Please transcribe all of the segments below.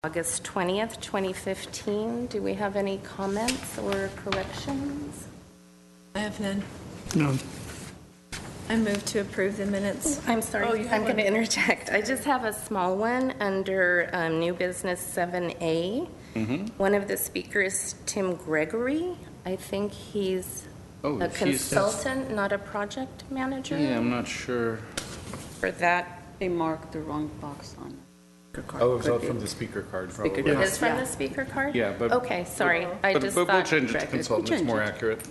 August 20th, 2015. Do we have any comments or corrections? I have none. No. I move to approve the minutes. I'm sorry, Oh, you have I'm going to one. interject. I just have a small one under new business 7A. One of the speakers, Tim Gregory, I think he's a consultant, not a project manager. Yeah, I'm not sure. For that, They marked the wrong box on it. Oh, it was from the speaker card, probably. it is from the speaker card? Yeah, but... Okay, sorry. I just But we'll thought. change it to consultant, it's change more it. accurate.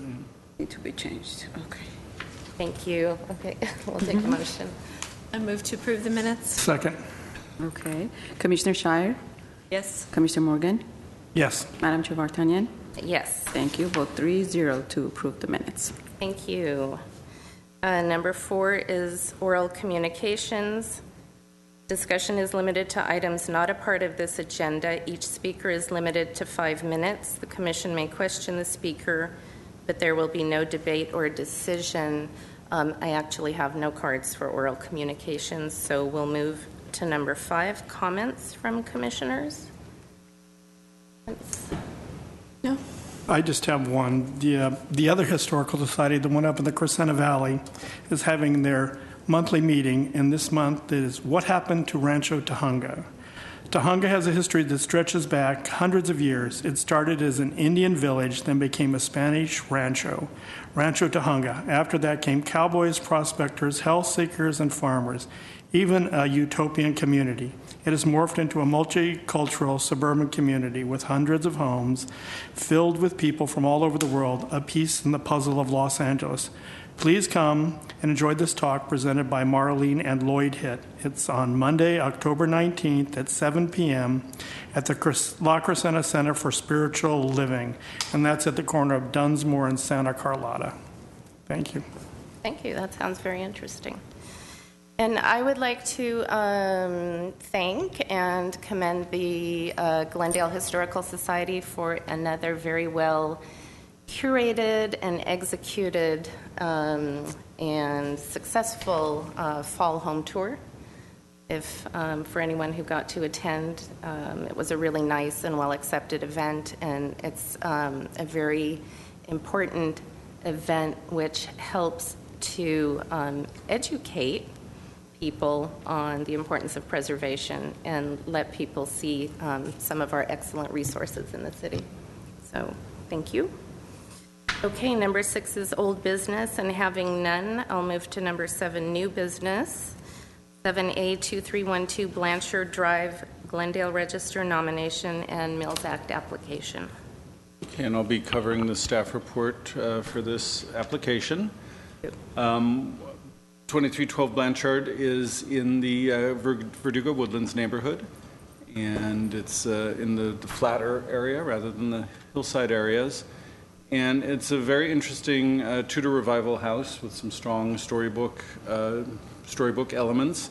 Need to be changed. Okay. Thank you. Okay, we'll take a motion. I move to approve the minutes. Second. Okay. Commissioner Shire? Yes. Commissioner Morgan? Yes. Madam Chair Vartanian? Yes. Thank you. Vote 3-0 to approve the minutes. Thank you. Number 4 is oral communications. Discussion is limited to items not a part of this agenda. Each speaker is limited to 5 minutes. The commission may question the speaker, but there will be no debate or decision. I actually have no cards for oral communications, so we'll move to number 5, comments from commissioners. No. I just have one. The other historical society, the one up in the Crescenta Valley, is having their monthly meeting, and this month is What Happened to Rancho Tujunga. Tujunga has a history that stretches back hundreds of years. It started as an Indian village, then became a Spanish rancho, Rancho Tujunga. After that came cowboys, prospectors, health seekers, and farmers, even a utopian community. It has morphed into a multicultural suburban community with hundreds of homes filled with people from all over the world, a piece in the puzzle of Los Angeles. Please come and enjoy this talk presented by Marlene and Lloyd Hitt. It's on Monday, October 19th at 7 p.m. at the La Crescenta Center for Spiritual Living, and that's at the corner of Dunsmore and Santa Carlotta. Thank you. Thank you. That sounds very interesting. And I would like to thank and commend the Glendale Historical Society for another very well curated and executed and successful fall home tour. If for anyone who got to attend, it was a really nice and well accepted event, and it's a very important event which helps to educate people on the importance of preservation and let people see some of our excellent resources in the city. So thank you. Okay, number 6 is old business, and having none, I'll move to number 7, new business. 7A 2312 Blanchard Drive, Glendale Register nomination and Mills Act application. Okay, and I'll be covering the staff report for this application. 2312 Blanchard is in the Verdugo Woodlands neighborhood, and it's in the flatter area rather than the hillside areas. And it's a very interesting Tudor revival house with some strong storybook elements.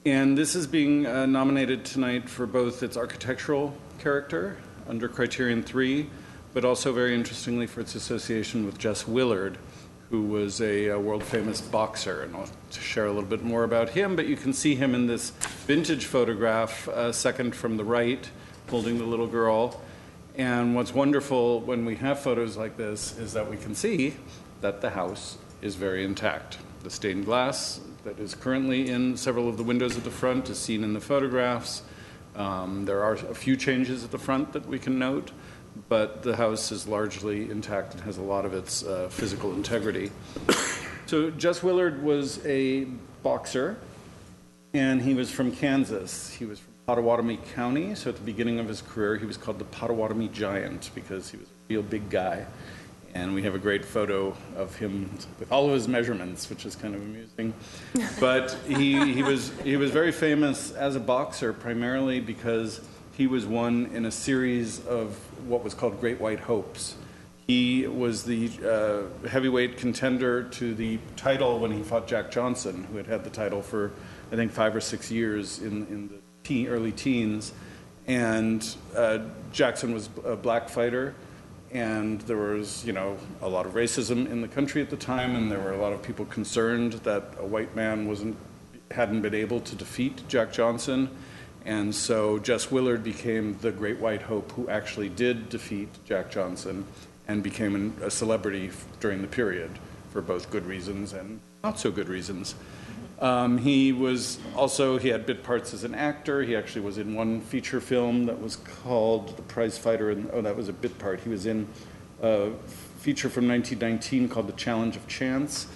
And this is being nominated tonight for both its architectural character under Criterion 3, but also very interestingly for its association with Jess Willard, who was a world-famous boxer. And I'll share a little bit more about him, but you can see him in this vintage photograph, second from the right, holding the little girl. And what's wonderful when we have photos like this is that we can see that the house is very intact. The stained glass that is currently in several of the windows at the front is seen in the photographs. There are a few changes at the front that we can note, but the house is largely intact and has a lot of its physical integrity. So Jess Willard was a boxer, and he was from Kansas. He was from Pottawatomie County, so at the beginning of his career, he was called the Pottawatomie Giant because he was a real big guy. And we have a great photo of him with all of his measurements, which is kind of amusing. But he was very famous as a boxer, primarily because he was one in a series of what was called Great White Hopes. He was the heavyweight contender to the title when he fought Jack Johnson, who had had the title for, I think, 5 or 6 years in the early teens. And Jackson was a black fighter, and there was, a lot of racism in the country at the time, and there were a lot of people concerned that a white man hadn't been able to defeat Jack Johnson. And so Jess Willard became the Great White Hope who actually did defeat Jack Johnson and became a celebrity during the period for both good reasons and not so good reasons. He had bit parts as an actor. He actually was in one feature film that was called The Prize Fighter, and that was a bit part. He was in a feature from 1919 called The Challenge of Chance.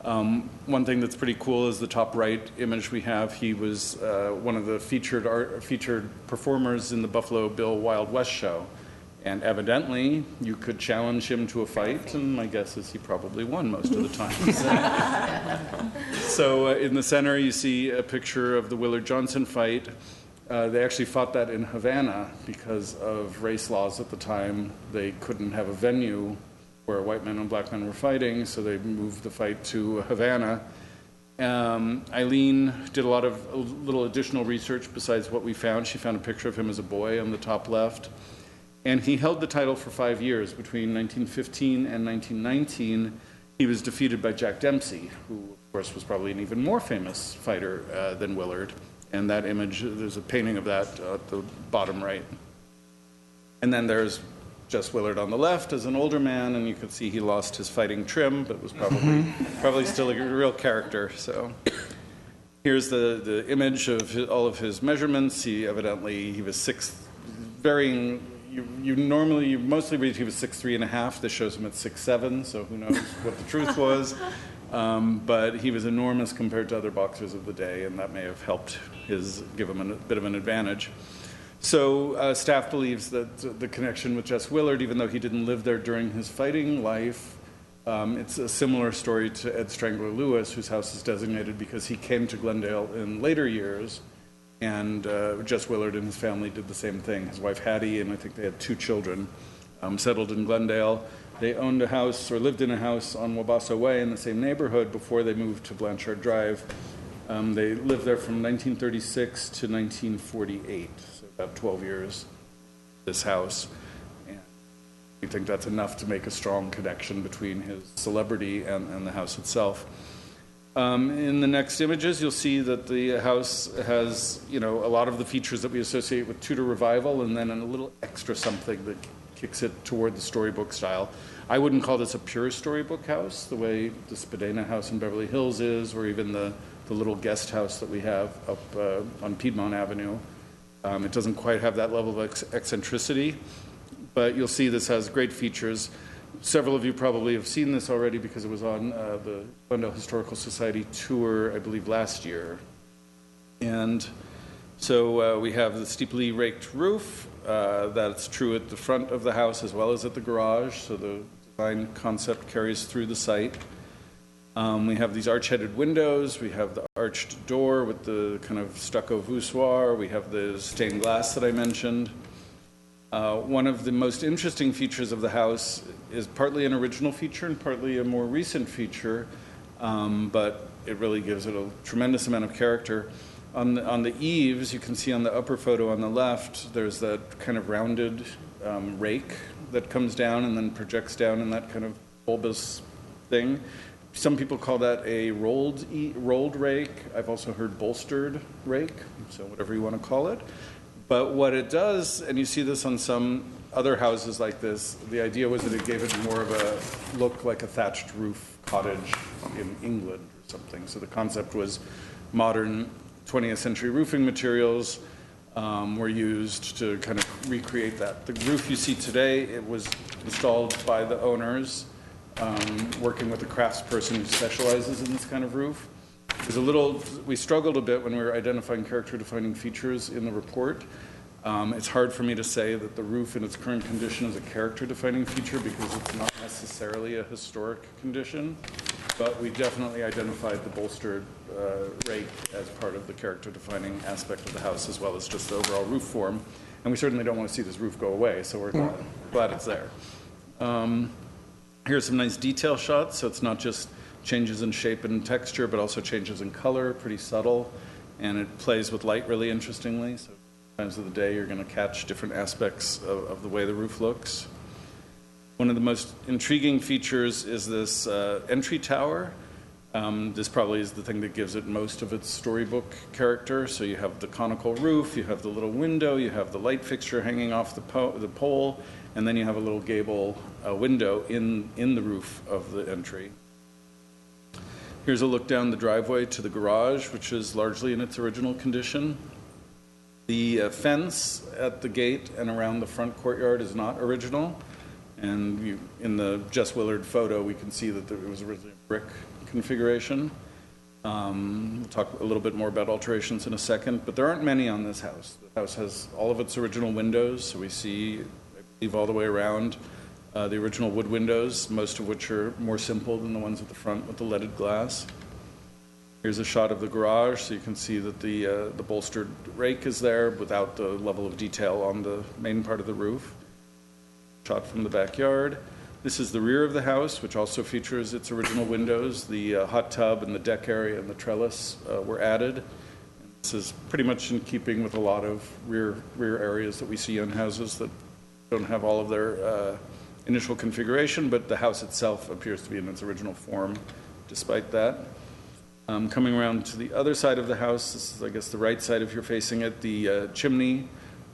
One thing that's pretty cool is the top right image we have. He was one of the featured performers in the Buffalo Bill Wild West show. And evidently, you could challenge him to a fight, and my guess is he probably won most of the time. So in the center, you see a picture of the Willard-Johnson fight. They actually fought that in Havana because of race laws at the time. They couldn't have a venue where white men and black men were fighting, so they moved the fight to Havana. Eileen did a lot of little additional research besides what we found. She found a picture of him as a boy on the top left. And he held the title for 5 years. Between 1915 and 1919, he was defeated by Jack Dempsey, who, of course, was probably an even more famous fighter than Willard. And that image, there's a painting of that at the bottom right. And then there's Jess Willard on the left as an older man, and you could see he lost his fighting trim, but was probably still a real character. So here's the image of all of his measurements. He was 6', varying. You mostly read he was 6'3.5". This shows him at 6'7", so who knows what the truth was. But he was enormous compared to other boxers of the day, and that may have helped give him a bit of an advantage. So staff believes that the connection with Jess Willard, even though he didn't live there during his fighting life, it's a similar story to Ed Strangler Lewis, whose house is designated because he came to Glendale in later years. And Jess Willard and his family did the same thing. His wife Hattie, and I think they had 2 children, settled in Glendale. They owned a house or lived in a house on Wabasso Way in the same neighborhood before they moved to Blanchard Drive. They lived there from 1936 to 1948, so about 12 years, this house. And we think that's enough to make a strong connection between his celebrity and the house itself. In the next images, you'll see that the house has, a lot of the features that we associate with Tudor Revival, and then a little extra something that kicks it toward the storybook style. I wouldn't call this a pure storybook house, the way the Spadina house in Beverly Hills is, or even the little guest house that we have up on Piedmont Avenue. It doesn't quite have that level of eccentricity, but you'll see this has great features. Several of you probably have seen this already because it was on the Glendale Historical Society tour, I believe, last year. And so we have the steeply raked roof. That's true at the front of the house as well as at the garage, so the design concept carries through the site. We have these arch-headed windows. We have the arched door with the kind of stucco voussoir. We have the stained glass that I mentioned. One of the most interesting features of the house is partly an original feature and partly a more recent feature, but it really gives it a tremendous amount of character. On the eaves, you can see on the upper photo on the left, there's that kind of rounded rake that comes down and then projects down in that kind of bulbous thing. Some people call that a rolled rake. I've also heard bolstered rake, so whatever you want to call it. But what it does, and you see this on some other houses like this, the idea was that it gave it more of a look like a thatched roof cottage in England or something. So the concept was modern 20th century roofing materials were used to kind of recreate that. The roof you see today, it was installed by the owners, working with a craftsperson who specializes in this kind of roof. We struggled a bit when we were identifying character-defining features in the report. It's hard for me to say that the roof in its current condition is a character-defining feature because it's not necessarily a historic condition, but we definitely identified the bolstered rake as part of the character-defining aspect of the house as well as just the overall roof form. And we certainly don't want to see this roof go away, so we're glad it's there. Here's some nice detail shots, so it's not just changes in shape and texture, but also changes in color, pretty subtle, and it plays with light really interestingly. So times of the day you're going to catch different aspects of the way the roof looks. One of the most intriguing features is this entry tower. This probably is the thing that gives it most of its storybook character. So you have the conical roof, you have the little window, you have the light fixture hanging off the pole, and then you have a little gable window in the roof of the entry. Here's a look down the driveway to the garage, which is largely in its original condition. The fence at the gate and around the front courtyard is not original. And in the Jess Willard photo, we can see that it was originally a brick configuration. We'll talk a little bit more about alterations in a second, but there aren't many on this house. The house has all of its original windows, so we see, I believe, all the way around the original wood windows, most of which are more simple than the ones at the front with the leaded glass. Here's a shot of the garage, so you can see that the bolstered rake is there without the level of detail on the main part of the roof. Shot from the backyard. This is the rear of the house, which also features its original windows. The hot tub and the deck area and the trellis were added. And this is pretty much in keeping with a lot of rear areas that we see on houses that don't have all of their initial configuration, but the house itself appears to be in its original form despite that. Coming around to the other side of the house, this is, I guess, the right side if you're facing it. The chimney,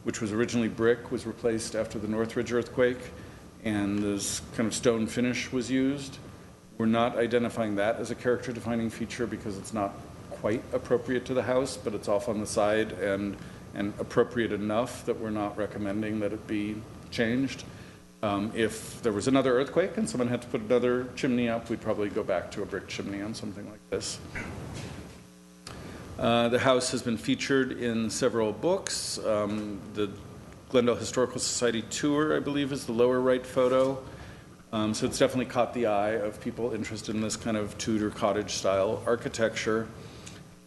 which was originally brick, was replaced after the Northridge earthquake, and this kind of stone finish was used. We're not identifying that as a character-defining feature because it's not quite appropriate to the house, but it's off on the side and appropriate enough that we're not recommending that it be changed. If there was another earthquake and someone had to put another chimney up, we'd probably go back to a brick chimney on something like this. The house has been featured in several books. The Glendale Historical Society tour, I believe, is the lower right photo. So it's definitely caught the eye of people interested in this kind of Tudor cottage-style architecture.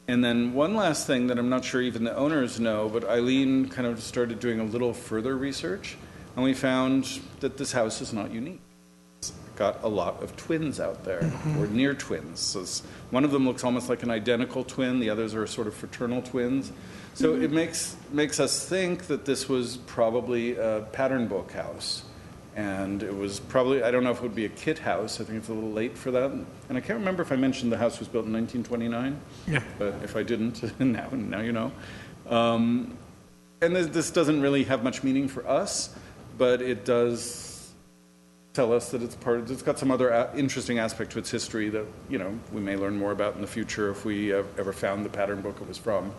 And then one last thing that I'm not sure even the owners know, but Eileen kind of started doing a little further research, and we found that this house is not unique. It's got a lot of twins out there, or near twins. So one of them looks almost like an identical twin. The others are sort of fraternal twins. So it makes us think that this was probably a pattern book house. And it was probably, I don't know if it would be a kit house. I think it's a little late for that. And I can't remember if I mentioned the house was built in 1929. Yeah. But if I didn't, now you know. And this doesn't really have much meaning for us, but it does tell us that it's got some other interesting aspect to its history that, we may learn more about in the future if we ever found the pattern book it was from.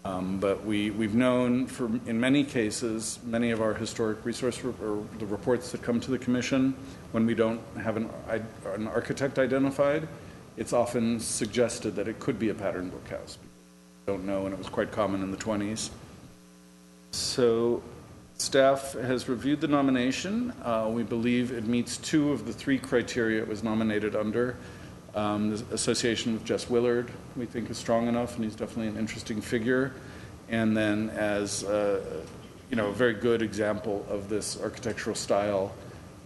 But we've known in many cases, many of our historic resource or the reports that come to the commission, when we don't have an architect identified, it's often suggested that it could be a pattern book house. We don't know, and it was quite common in the 20s. So staff has reviewed the nomination. We believe it meets 2 of the 3 criteria it was nominated under. The association with Jess Willard, we think, is strong enough, and he's definitely an interesting figure. And then as a very good example of this architectural style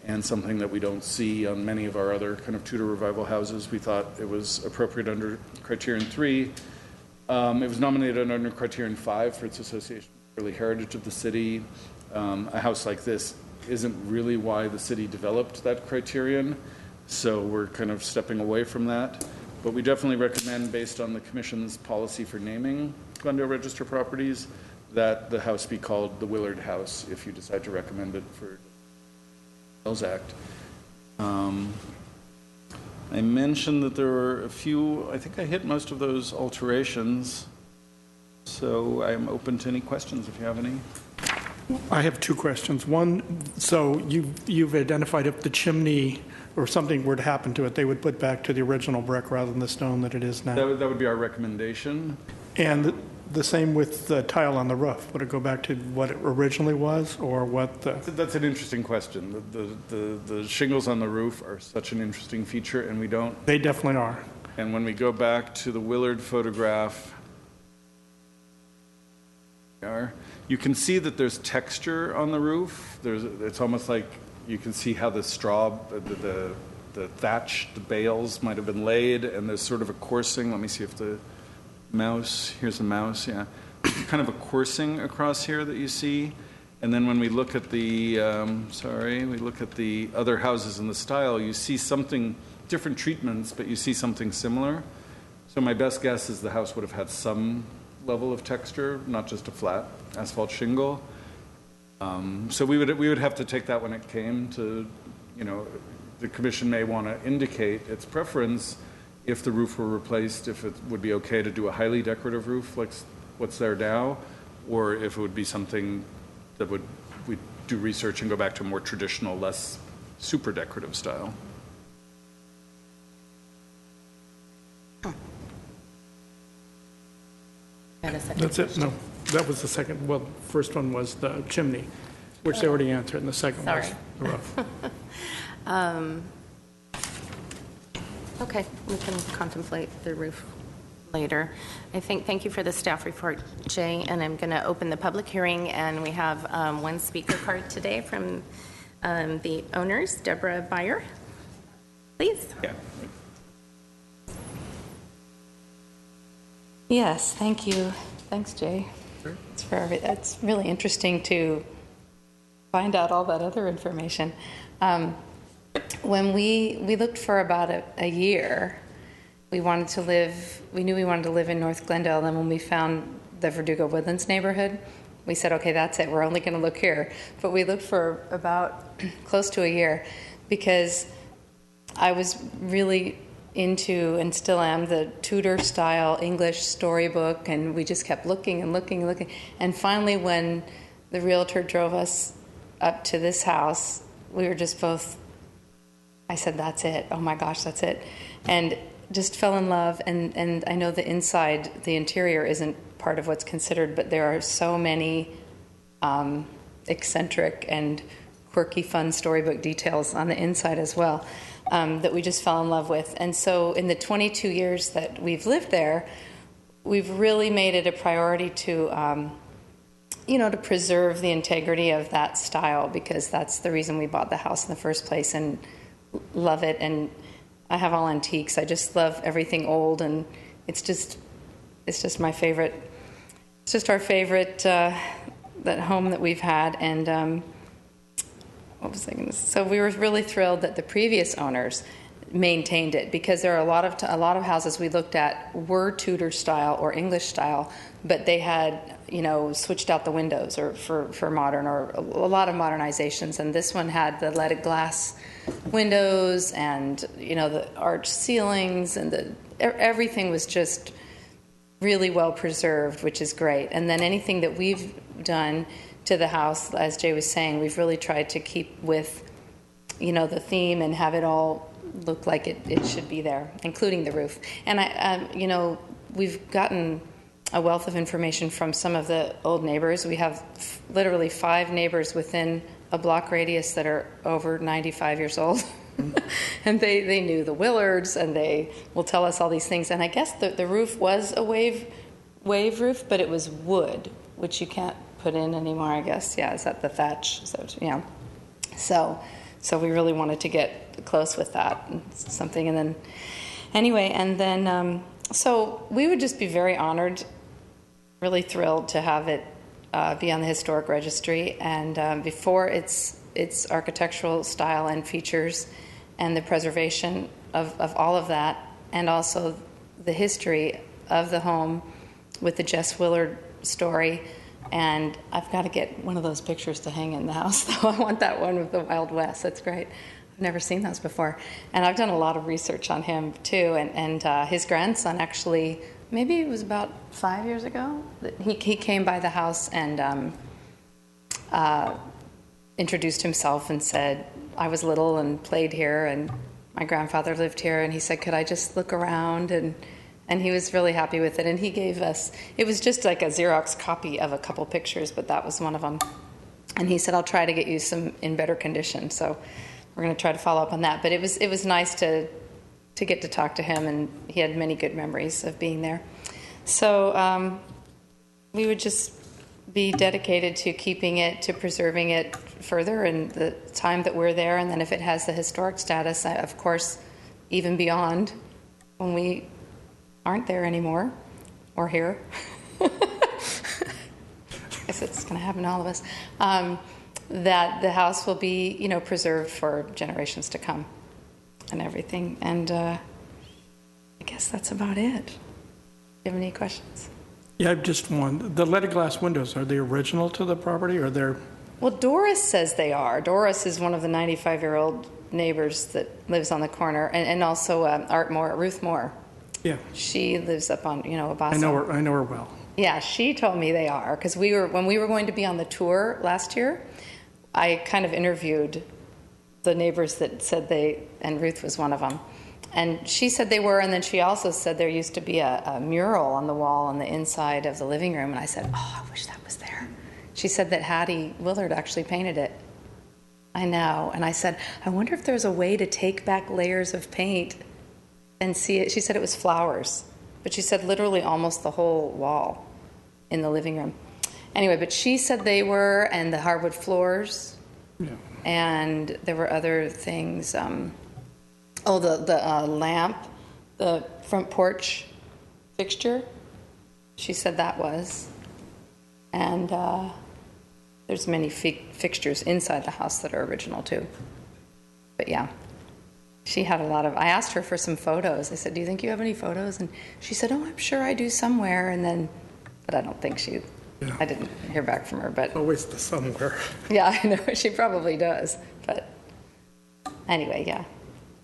and something that we don't see on many of our other kind of Tudor revival houses, we thought it was appropriate under criterion 3. It was nominated under criterion 5 for its association with early heritage of the city. A house like this isn't really why the city developed that criterion. So we're kind of stepping away from that. But we definitely recommend, based on the Commission's policy for naming Glendale Register properties, that the house be called the Willard House if you decide to recommend it for the Hills Act. I mentioned that there were a few, I think I hit most of those alterations. So I'm open to any questions if you have any. I have 2 questions. One, so you've identified if the chimney or something were to happen to it, they would put back to the original brick rather than the stone that it is now. That would be our recommendation. And the same with the tile on the roof. Would it go back to what it originally was, or what the... That's an interesting question. The shingles on the roof are such an interesting feature, and we don't... They definitely are. And when we go back to the Willard photograph, you can see that there's texture on the roof. It's almost like you can see how the straw, the thatch, the bales might have been laid, and there's sort of a coursing. Let me see if the mouse, here's a mouse, yeah. Kind of a coursing across here that you see. And then when we look at the, we look at the other houses in the style, you see something different treatments, but you see something similar. So my best guess is the house would have had some level of texture, not just a flat asphalt shingle. So we would have to take that when it came to, the commission may want to indicate its preference if the roof were replaced, if it would be okay to do a highly decorative roof like what's there now, or if it would be something that we do research and go back to a more traditional, less super decorative style. That's it? No, that was the second. Well, first one was the chimney, which they already answered, and the second was the roof. Okay, we can contemplate the roof later. Thank you for the staff report, Jay, and I'm going to open the public hearing, and we have one speaker card today from the owners, Deborah Beyer. Please. Yeah. Yes, thank you. Thanks, Jay. Sure. It's really interesting to find out all that other information. When we looked for about a year, we knew we wanted to live in North Glendale, and when we found the Verdugo Woodlands neighborhood, we said, okay, that's it, we're only going to look here. But we looked for about close to a year because I was really into, and still am, the Tudor-style English storybook, and we just kept looking and looking and looking. And finally, when the realtor drove us up to this house, we were just both, I said, that's it. Oh my gosh, that's it. And just fell in love. And I know the interior isn't part of what's considered, but there are so many eccentric and quirky, fun storybook details on the inside as well. That we just fell in love with. And so in the 22 years that we've lived there, we've really made it a priority to, to preserve the integrity of that style, because that's the reason we bought the house in the first place and love it. And I have all antiques. I just love everything old, and it's just my favorite. It's just our favorite, that home that we've had. And what was I going to say? So we were really thrilled that the previous owners maintained it, because there are a lot of houses we looked at were Tudor style or English style, but they had switched out the windows or for modern, or a lot of modernizations. And this one had the leaded glass windows and the arched ceilings, and everything was just really well preserved, which is great. And then anything that we've done to the house, as Jay was saying, we've really tried to keep with, the theme and have it all look like it should be there, including the roof. And we've gotten a wealth of information from some of the old neighbors. We have literally 5 neighbors within a block radius that are over 95 years old. And they knew the Willards, and they will tell us all these things. And I guess the roof was a wave roof, but it was wood, which you can't put in anymore, I guess. Yeah, is that the thatch? So we really wanted to get close with that, something. And then anyway, so we would just be very honored, really thrilled to have it be on the historic registry, and before its architectural style and features and the preservation of all of that, and also the history of the home with the Jess Willard story. And I've got to get one of those pictures to hang in the house, though. I want that one with the Wild West. That's great. I've never seen those before. And I've done a lot of research on him, too. And his grandson, actually, maybe it was about 5 years ago, he came by the house and introduced himself and said, I was little and played here, and my grandfather lived here. And he said, could I just look around? And he was really happy with it. And he gave us, it was just like a Xerox copy of a couple pictures, but that was one of them. And he said, I'll try to get you some in better condition. So we're going to try to follow up on that. But it was nice to get to talk to him, and he had many good memories of being there. So we would just be dedicated to keeping it, to preserving it further in the time that we're there. And then if it has the historic status, of course, even beyond when we aren't there anymore, or here. I guess it's going to happen to all of us. That the house will be, preserved for generations to come. and everything. And I guess that's about it. Do you have any questions? Yeah, just one. The leaded glass windows, are they original to the property, or they're... Well, Doris says they are. Doris is one of the 95-year-old neighbors that lives on the corner, and also Ruth Moore. Yeah, She lives up on, Obaso. I know her well. Yeah, she told me they are, because when we were going to be on the tour last year, I kind of interviewed the neighbors that said and Ruth was one of them. And she said they were, and then she also said there used to be a mural on the wall on the inside of the living room, and I said, oh, I wish that was there. She said that Hattie Willard actually painted it. I know. And I said, I wonder if there's a way to take back layers of paint and see it. She said it was flowers, but she said literally almost the whole wall in the living room. Anyway, but she said they were, and the hardwood floors, and there were other things. The lamp, the front porch fixture, she said that was. And there's many fixtures inside the house that are original too. But yeah, she had a lot of, I asked her for some photos. I said, do you think you have any photos? And she said, oh, I'm sure I do somewhere. But I don't think I didn't hear back from her. But Always the somewhere. yeah, I know, she probably does. But anyway, yeah.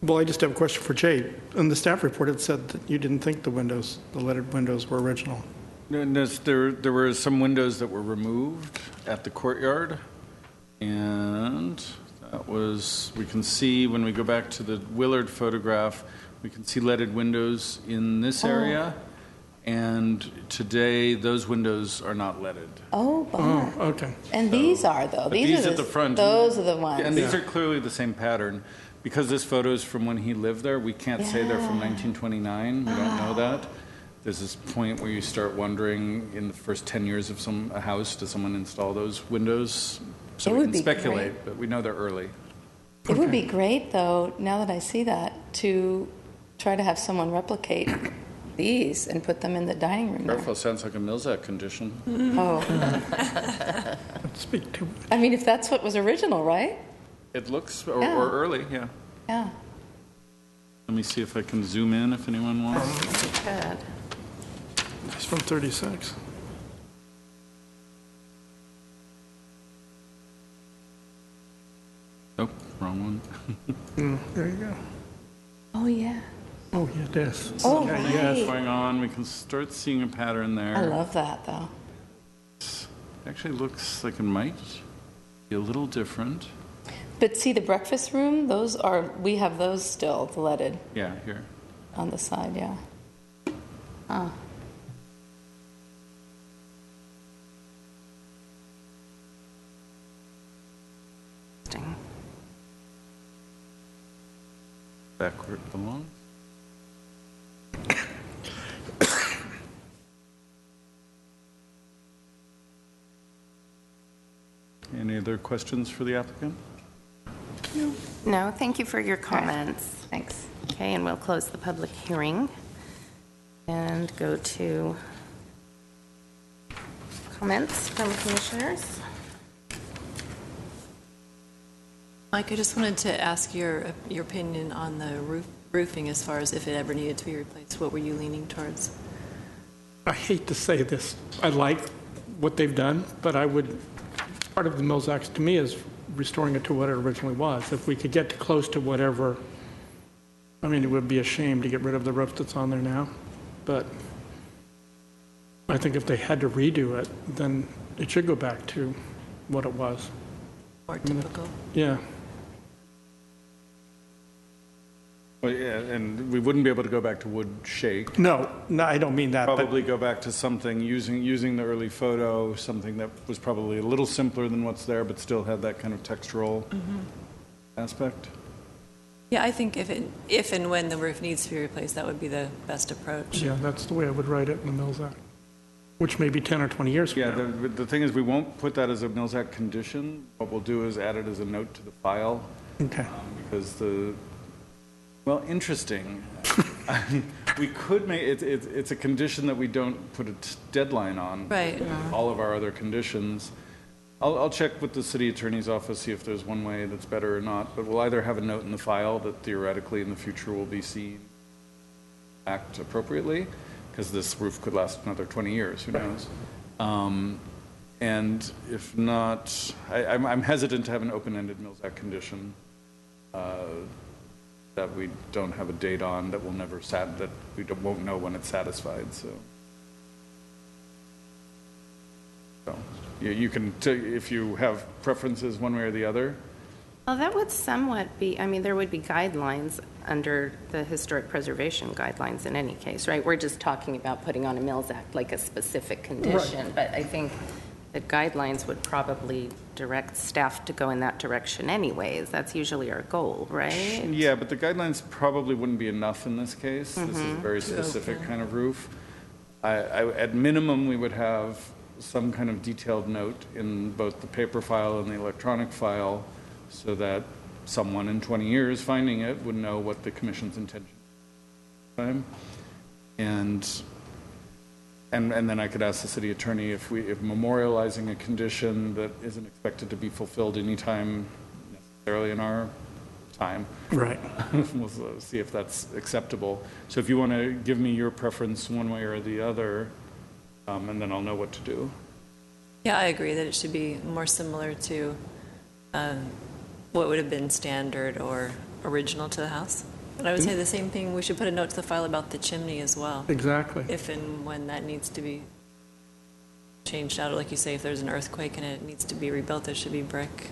Well, I just have a question for Jay. In the staff report, it said that you didn't think the leaded windows were original. No, there were some windows that were removed at the courtyard, and that was, we can see when we go back to the Willard photograph, we can see leaded windows in this area, and today those windows are not leaded. Oh, bummer. Oh, okay. And these are, though. These are at the front. Those are the ones. And these are clearly the same pattern. Because this photo is from when he lived there, we can't say they're from 1929. We don't know that. There's this point where you start wondering, in the first 10 years of a house, does someone install those windows? So we can speculate, but we know they're early. It would be great, though, now that I see that, to try to have someone replicate these and put them in the dining room there. Careful, sounds like a Milzak condition. Oh. Speak to it. I mean, if that's what was original, right? It looks, or Yeah. early, yeah. Yeah. Let me see if I can zoom in if anyone wants. Good. It's from 36. Oh, wrong one. There you go. Oh, yeah. Oh, yeah, this. Oh, Yeah, right. yes. Going on, we can start seeing a pattern there. I love that, though. Actually looks like it might be a little different. But see, the breakfast room, we have those still, the leaded Yeah, here. on the side, yeah. Ah. Interesting. Back where it belongs. Any other questions for the applicant? No, thank you for your comments. Thanks. Okay, and we'll close the public hearing and go to comments from commissioners. Mike, I just wanted to ask your opinion on the roofing as far as if it ever needed to be replaced. What were you leaning towards? I hate to say this. I like what they've done, but part of the Mills Act to me is restoring it to what it originally was. If we could get close to whatever, I mean, it would be a shame to get rid of the roof that's on there now, but I think if they had to redo it, then it should go back to what it was. More typical? Yeah. Well, yeah, and we wouldn't be able to go back to wood shake. No, I don't mean that. Probably go back to something using the early photo, something that was probably a little simpler than what's there, but still had that kind of textural aspect. Yeah, I think if and when the roof needs to be replaced, that would be the best approach. Yeah, that's the way I would write it in the Mills Act, which may be 10 or 20 years from Yeah, now. the thing is, we won't put that as a Mills Act condition. What we'll do is add it as a note to the file. Okay. Because interesting. We could make, it's a condition that we don't put a deadline on. Right. All of our other conditions. I'll check with the city attorney's office, see if there's one way that's better or not, but we'll either have a note in the file that theoretically in the future will be seen act appropriately, because this roof could last another 20 years, who knows? And if not, I'm hesitant to have an open-ended Mills Act condition that we don't have a date on, that will never that we won't know when it's satisfied. So you can if you have preferences one way or the other. Well, that would somewhat be, I mean, there would be guidelines under the historic preservation guidelines in any case, right? We're just talking about putting on a Mills Act, like a specific condition. But I think the guidelines would probably direct staff to go in that direction anyways. That's usually our goal, right? Yeah, but the guidelines probably wouldn't be enough in this case. This is a very specific kind of roof. At minimum, we would have some kind of detailed note in both the paper file and the electronic file, so that someone in 20 years finding it would know what the commission's intention is. And then I could ask the city attorney if memorializing a condition that isn't expected to be fulfilled anytime necessarily in our time. Right. We'll see if that's acceptable. So if you want to give me your preference one way or the other, and then I'll know what to do. Yeah, I agree that it should be more similar to what would have been standard or original to the house. But I would say the same thing, we should put a note to the file about the chimney as well. Exactly. If and when that needs to be changed out, like you say, if there's an earthquake and it needs to be rebuilt, it should be brick.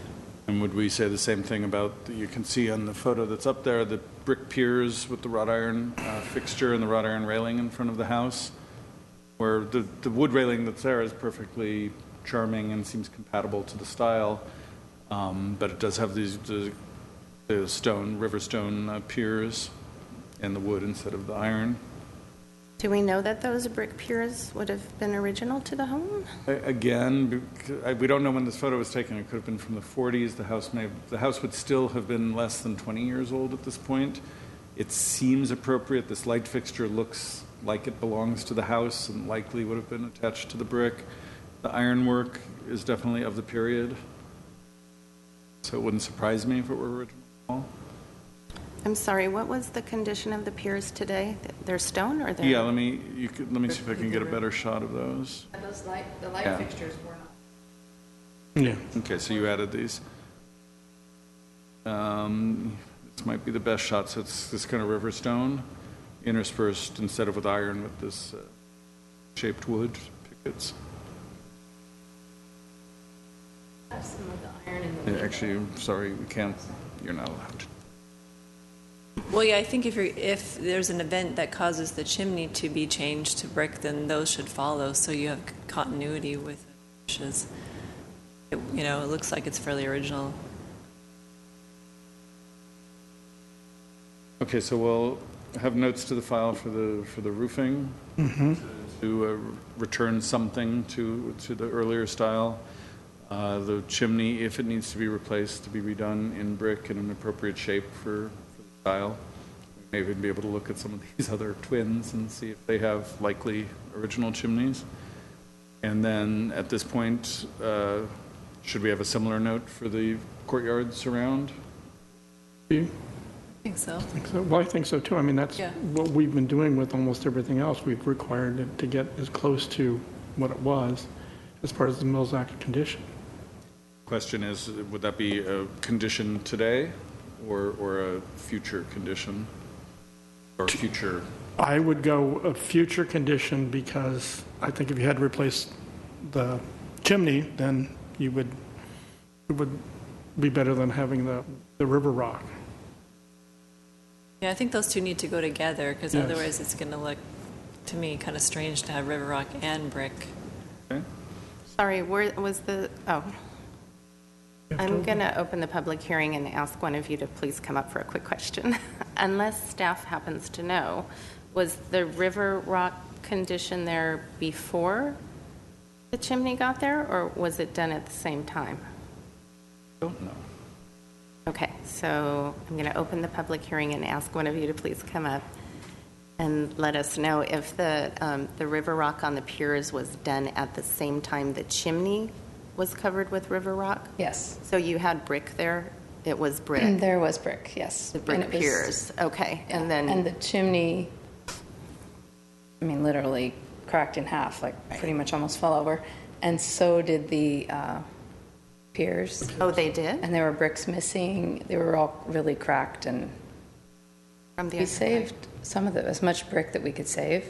And would we say the same thing about, you can see on the photo that's up there, the brick piers with the wrought iron fixture and the wrought iron railing in front of the house, where the wood railing that's there is perfectly charming and seems compatible to the style, but it does have the stone, river stone piers and the wood instead of the iron. Do we know that those brick piers would have been original to the home? Again, we don't know when this photo was taken. It could have been from the 40s. The house would still have been less than 20 years old at this point. It seems appropriate. This light fixture looks like it belongs to the house and likely would have been attached to the brick. The ironwork is definitely of the period, so it wouldn't surprise me if it were original. I'm sorry, what was the condition of the piers today? They're stone or they're? Yeah, let me see if I can get a better shot of those. The light Yeah. fixtures were not. Yeah. Okay, so you added these. This might be the best shot. So it's this kind of river stone, interspersed instead of with iron with this shaped wood pickets. Some of the iron in the Yeah, actually, I'm sorry, we can't. You're not allowed. Well, yeah, I think if there's an event that causes the chimney to be changed to brick, then those should follow, so you have continuity with it. It looks like it's fairly original. Okay, so we'll have notes to the file for the roofing to return something to the earlier style. The chimney, if it needs to be replaced, to be redone in brick in an appropriate shape for the style. We may even be able to look at some of these other twins and see if they have likely original chimneys. And then at this point, should we have a similar note for the courtyards around? You I think so. think so? Well, I think so too. I mean, that's what we've been doing with almost everything else. We've required it to get as close to what it was as part of the Mills Act condition. Question is, would that be a condition today or a future condition or future? I would go a future condition, because I think if you had to replace the chimney, then it would be better than having the river rock. Yeah, I think those two need to go together, because Yes. otherwise it's going to look, to me, kind of strange to have river rock and brick. Okay. Sorry, where was the, I'm going to open the public hearing and ask one of you to please come up for a quick question. Unless staff happens to know, was the river rock condition there before the chimney got there, or was it done at the same time? Don't know. Okay, so I'm going to open the public hearing and ask one of you to please come up and let us know if the river rock on the piers was done at the same time the chimney was covered with river rock? Yes. So you had brick there? It was brick? There was brick, yes. The brick And it was- piers, okay. And then, And the chimney, I mean, literally cracked in half, like pretty much almost fell over. And so did the piers. oh, they did? And there were bricks missing. They were all really cracked, and From the we earthquake? saved some of it, as much brick that we could save.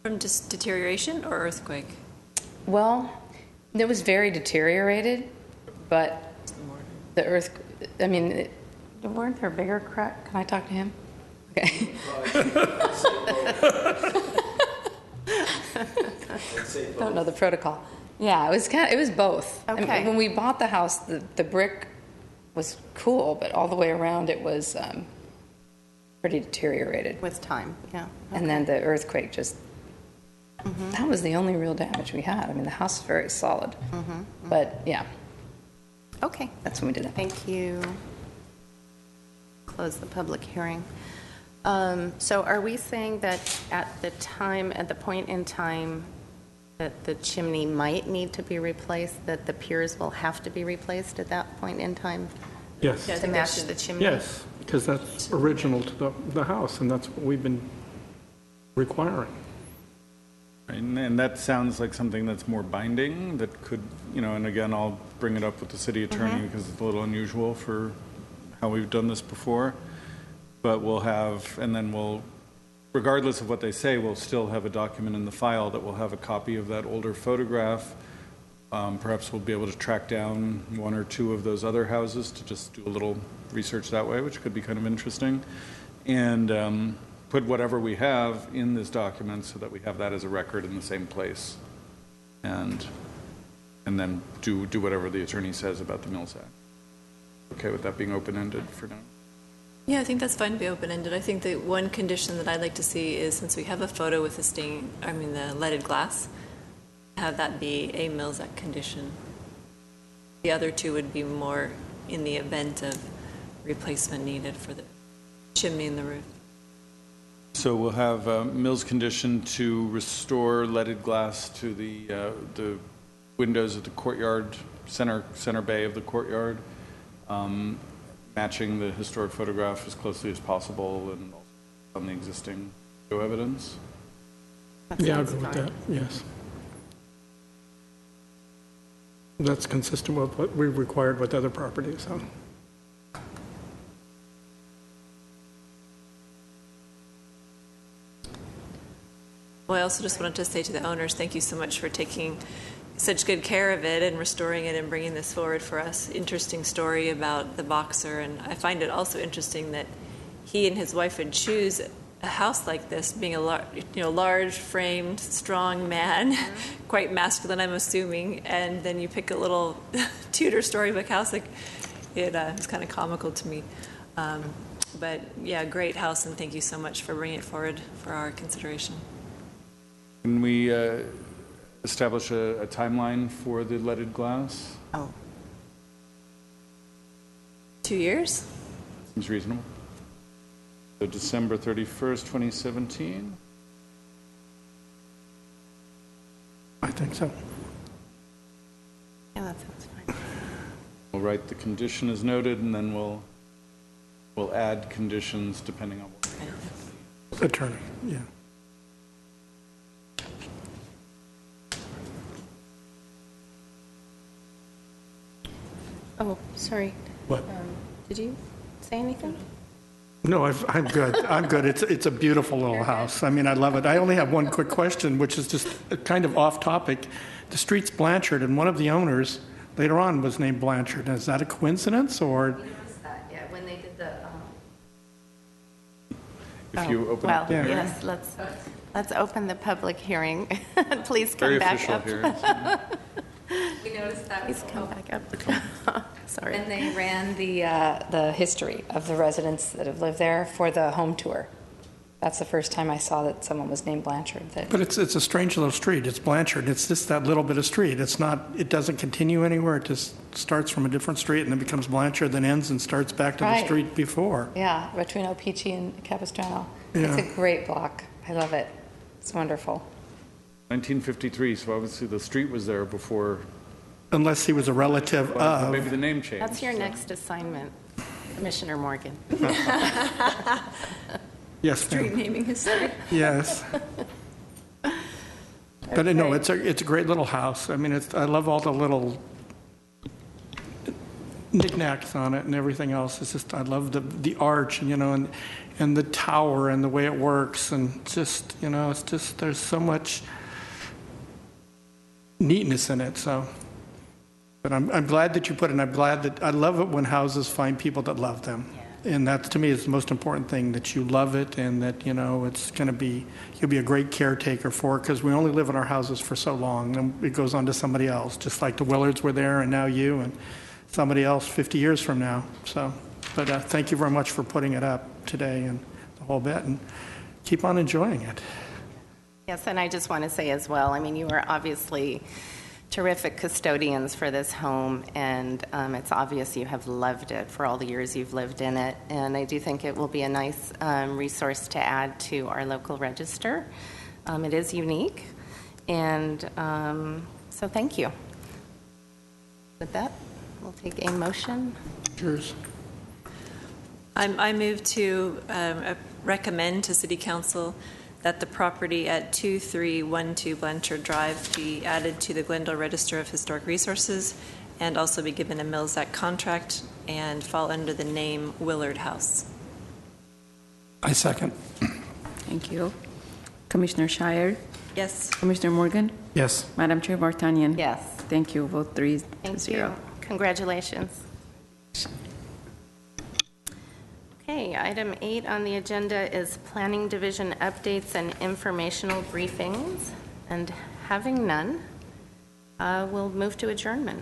From just deterioration or earthquake? Well, it was very deteriorated, but the weren't there bigger crack? Can I talk to him? Okay. Don't know the protocol. Yeah, it was both. I mean, Okay. when we bought the house, the brick was cool, but all the way around it was pretty deteriorated. With time, yeah. And then the earthquake just, that was the only real damage we had. I mean, the house is very solid. But yeah, Okay, that's when we did it. thank you. Close the public hearing. So are we saying that at the point in time that the chimney might need to be replaced, that the piers will have to be replaced at that point in time Yes. to match the chimney? Yes, because that's original to the house, and that's what we've been requiring. And that sounds like something that's more binding, that could, and again, I'll bring it up with the city attorney because it's a little unusual for how we've done this before. But regardless of what they say, we'll still have a document in the file that will have a copy of that older photograph. Perhaps we'll be able to track down one or two of those other houses to just do a little research that way, which could be kind of interesting. And put whatever we have in this document so that we have that as a record in the same place. And then do whatever the attorney says about the Mills Act. Okay with that being open-ended for now? Yeah, I think that's fine to be open-ended. I think the one condition that I'd like to see is, since we have a photo with the leaded glass, have that be a Mills Act condition. The other two would be more in the event of replacement needed for the chimney and the roof. So we'll have Mills condition to restore leaded glass to the windows of the courtyard, center bay of the courtyard, matching the historic photograph as closely as possible and also on the existing video evidence. Yeah, I'll go with that, yes. That's consistent with what we've required with other properties, so. Well, I also just wanted to say to the owners, thank you so much for taking such good care of it and restoring it and bringing this forward for us. Interesting story about the boxer, and I find it also interesting that he and his wife would choose a house like this, being a large framed, strong man, quite masculine, I'm assuming, and then you pick a little Tudor storybook house. It's kind of comical to me. But yeah, great house, and thank you so much for bringing it forward for our consideration. Can we establish a timeline for the leaded glass? Oh, 2 years? Seems reasonable. So December 31st, 2017? I think so. yeah, that sounds fine. We'll write the condition as noted, and then we'll add conditions depending on what. Attorney, yeah. Oh, sorry. What? Did you say anything? No, I'm good. I'm good. It's a beautiful little house. I mean, I love it. I only have one quick question, which is just kind of off topic. The street's Blanchard, and one of the owners later on was named Blanchard. Is that a coincidence, or? Yeah, when they did the. If you open Well, up the hearing. yes, let's open the public hearing. Please come Very back official up. hearing. We noticed that. Please come back up. Sorry. And they ran the history of the residents that have lived there for the home tour. That's the first time I saw that someone was named Blanchard. But it's a strange little street. It's Blanchard. It's just that little bit of street. It's not. It doesn't continue anywhere. It just starts from a different street and then becomes Blanchard, then ends and starts back to the Right. street before. Yeah, between El Pichi and Capistrano. Yeah. It's a great block. I love it. It's wonderful. 1953, so obviously the street was there before unless he was a relative Well, of. maybe the name changed. That's your next assignment, Commissioner Morgan. Yes, Street ma'am. naming history. Yes. But no, it's a great little house. I mean, I love all the little knickknacks on it and everything else. It's just, I love the arch, and the tower and the way it works, and just, it's just, there's so much neatness in it. So, but I'm glad that you put it. And I'm glad that I love it when houses find people that love them. And that, to me, is the most important thing, that you love it and that, it's going to be, you'll be a great caretaker for it, because we only live in our houses for so long, and it goes on to somebody else, just like the Willards were there, and now you, and somebody else 50 years from now. So, but thank you very much for putting it up today and the whole bit, and keep on enjoying it. Yes, and I just want to say as well, I mean, you are obviously terrific custodians for this home, and it's obvious you have loved it for all the years you've lived in it, and I do think it will be a nice resource to add to our local register. It is unique, and so thank you. With that, we'll take a motion. Cheers. I move to recommend to City Council that the property at 2312 Blanchard Drive be added to the Glendale Register of Historic Resources and also be given a Mills Act contract and fall under the name Willard House. I second. Thank you. Commissioner Shire? Yes. Commissioner Morgan? Yes. Madam Chair Vartanian? Yes. Thank you. Vote 3 to Thank 0. you. Congratulations. Okay, item 8 on the agenda is Planning Division updates and informational briefings. And having none, we'll move to adjournment.